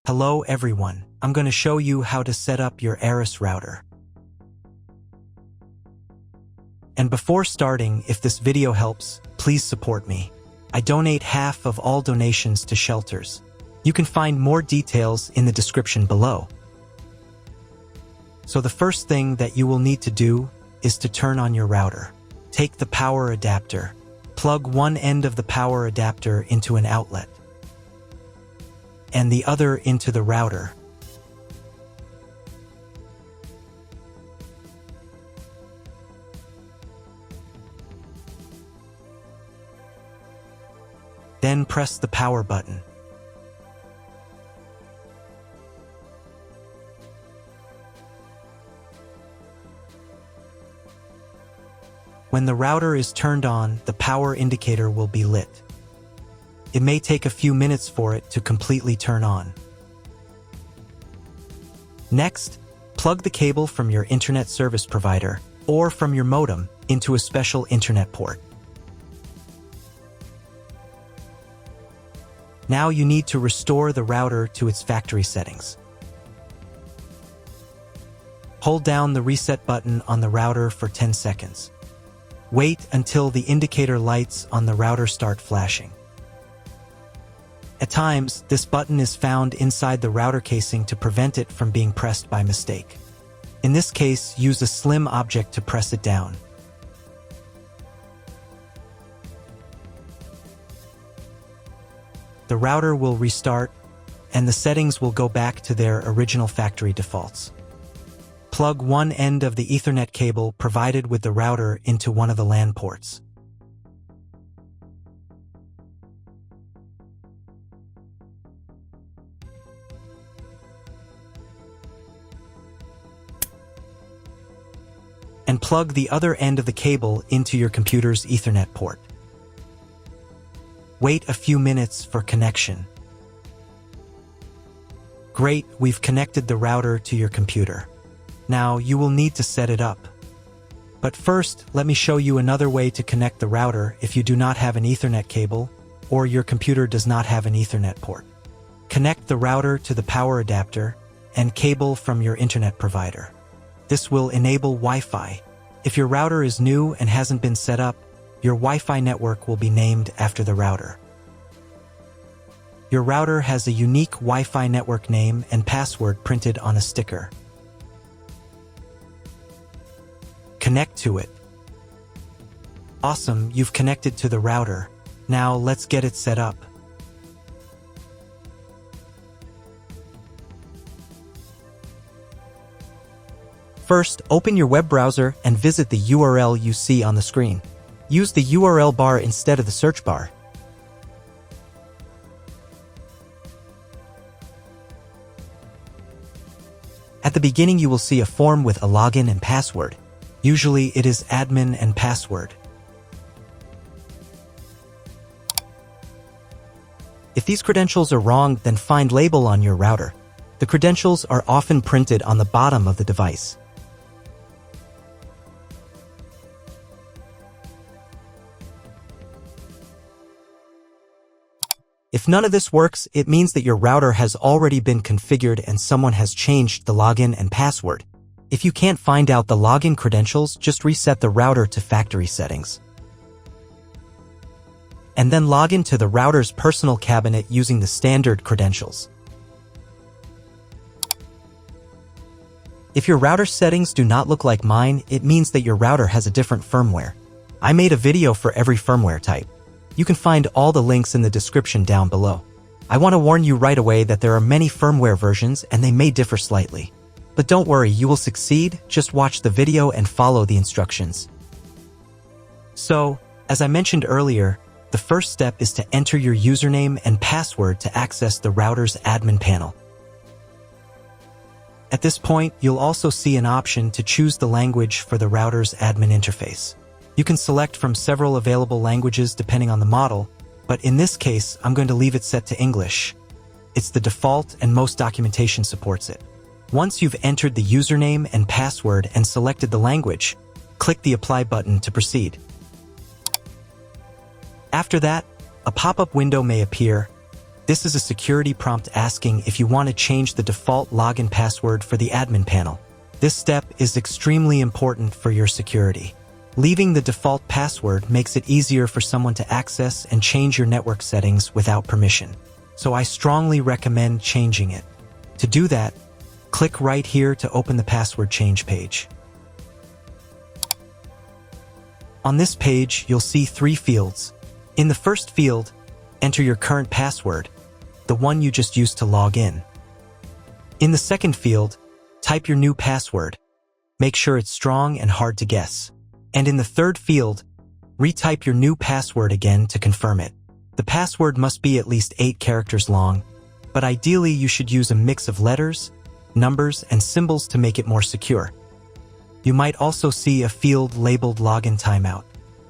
Hello everyone, I'm going to show you how to set up your Arris router. And before starting, if this video helps, please support me. I donate half of all donations to shelters. You can find more details in the description below. So the first thing that you will need to do is to turn on your router. Take the power adapter. Plug one end of the power adapter into an outlet and the other into the router. Then press the power button. When the router is turned on, the power indicator will be lit. It may take a few minutes for it to completely turn on. Next, plug the cable from your internet service provider or from your modem into a special internet port. Now you need to restore the router to its factory settings. Hold down the reset button on the router for 10 seconds. Wait until the indicator lights on the router start flashing. At times, this button is found inside the router casing to prevent it from being pressed by mistake. In this case, use a slim object to press it down. The router will restart, and the settings will go back to their original factory defaults. Plug one end of the Ethernet cable provided with the router into one of the LAN ports. And plug the other end of the cable into your computer's Ethernet port. Wait a few minutes for connection. Great, we've connected the router to your computer. Now you will need to set it up. But first, let me show you another way to connect the router if you do not have an Ethernet cable or your computer does not have an Ethernet port. Connect the router to the power adapter and cable from your internet provider. This will enable Wi-Fi. If your router is new and hasn't been set up, your Wi-Fi network will be named after the router. Your router has a unique Wi-Fi network name and password printed on a sticker. Connect to it. Awesome, you've connected to the router. Now let's get it set up. First, open your web browser and visit the URL you see on the screen. Use the URL bar instead of the search bar. At the beginning you will see a form with a login and password. Usually it is admin and password. If these credentials are wrong, then find label on your router. The credentials are often printed on the bottom of the device. If none of this works, it means that your router has already been configured and someone has changed the login and password. If you can't find out the login credentials, just reset the router to factory settings. And then log into the router's personal cabinet using the standard credentials. If your router settings do not look like mine, it means that your router has a different firmware. I made a video for every firmware type. You can find all the links in the description down below. I want to warn you right away that there are many firmware versions and they may differ slightly. But don't worry, you will succeed, just watch the video and follow the instructions. So, as I mentioned earlier, the first step is to enter your username and password to access the router's admin panel. At this point, you'll also see an option to choose the language for the router's admin interface. You can select from several available languages depending on the model, but in this case, I'm going to leave it set to English. It's the default and most documentation supports it. Once you've entered the username and password and selected the language, click the Apply button to proceed. After that, a pop-up window may appear. This is a security prompt asking if you want to change the default login password for the admin panel. This step is extremely important for your security. Leaving the default password makes it easier for someone to access and change your network settings without permission. So I strongly recommend changing it. To do that, click right here to open the password change page. On this page, you'll see 3 fields. In the first field, enter your current password, the one you just used to log in. In the second field, type your new password. Make sure it's strong and hard to guess. And in the third field, retype your new password again to confirm it. The password must be at least 8 characters long, but ideally you should use a mix of letters, numbers, and symbols to make it more secure. You might also see a field labeled Login Timeout.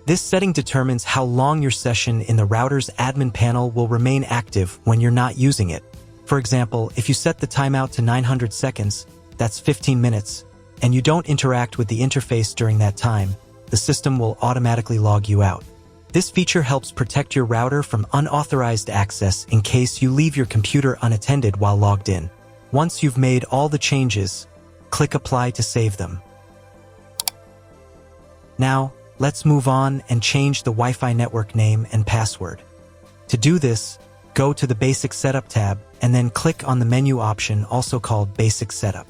This setting determines how long your session in the router's admin panel will remain active when you're not using it. For example, if you set the timeout to 900 seconds, that's 15 minutes, and you don't interact with the interface during that time, the system will automatically log you out. This feature helps protect your router from unauthorized access in case you leave your computer unattended while logged in. Once you've made all the changes, click Apply to save them. Now, let's move on and change the Wi-Fi network name and password. To do this, go to the Basic Setup tab and then click on the menu option also called Basic Setup.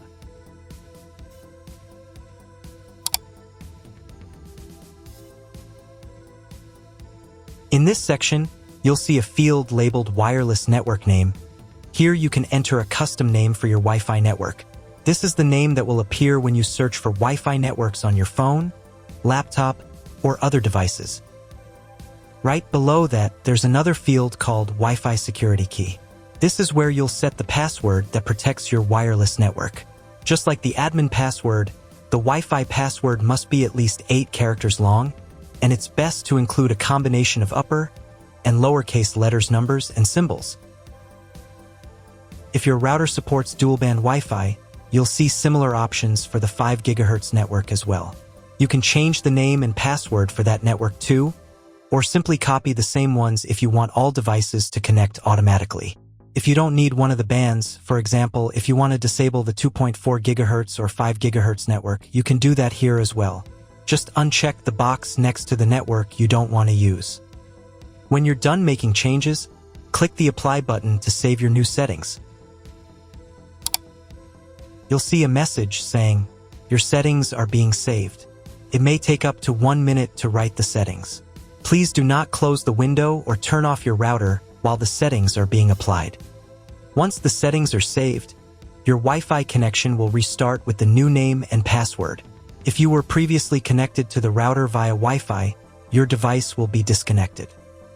In this section, you'll see a field labeled Wireless Network Name. Here you can enter a custom name for your Wi-Fi network. This is the name that will appear when you search for Wi-Fi networks on your phone, laptop, or other devices. Right below that, there's another field called Wi-Fi Security Key. This is where you'll set the password that protects your wireless network. Just like the admin password, the Wi-Fi password must be at least 8 characters long, and it's best to include a combination of upper and lowercase letters, numbers, and symbols. If your router supports dual-band Wi-Fi, you'll see similar options for the 5 GHz network as well. You can change the name and password for that network too, or simply copy the same ones if you want all devices to connect automatically. If you don't need one of the bands, for example, if you want to disable the 2.4 GHz or 5 GHz network, you can do that here as well. Just uncheck the box next to the network you don't want to use. When you're done making changes, click the Apply button to save your new settings. You'll see a message saying, "Your settings are being saved." It may take up to 1 minute to write the settings. Please do not close the window or turn off your router while the settings are being applied. Once the settings are saved, your Wi-Fi connection will restart with the new name and password. If you were previously connected to the router via Wi-Fi, your device will be disconnected.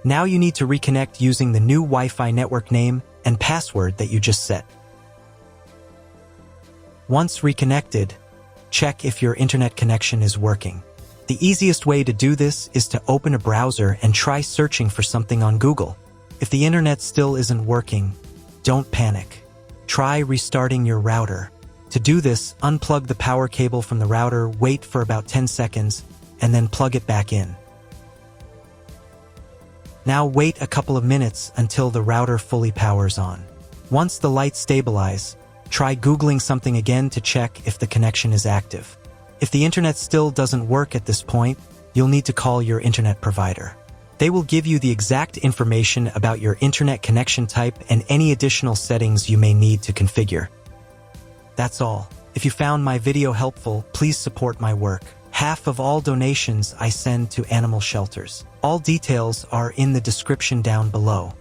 Now you need to reconnect using the new Wi-Fi network name and password that you just set. Once reconnected, check if your internet connection is working. The easiest way to do this is to open a browser and try searching for something on Google. If the internet still isn't working, don't panic. Try restarting your router. To do this, unplug the power cable from the router, wait for about 10 seconds, and then plug it back in. Now wait a couple of minutes until the router fully powers on. Once the lights stabilize, try Googling something again to check if the connection is active. If the internet still doesn't work at this point, you'll need to call your internet provider. They will give you the exact information about your internet connection type and any additional settings you may need to configure. That's all. If you found my video helpful, please support my work. Half of all donations I send to animal shelters. All details are in the description down below.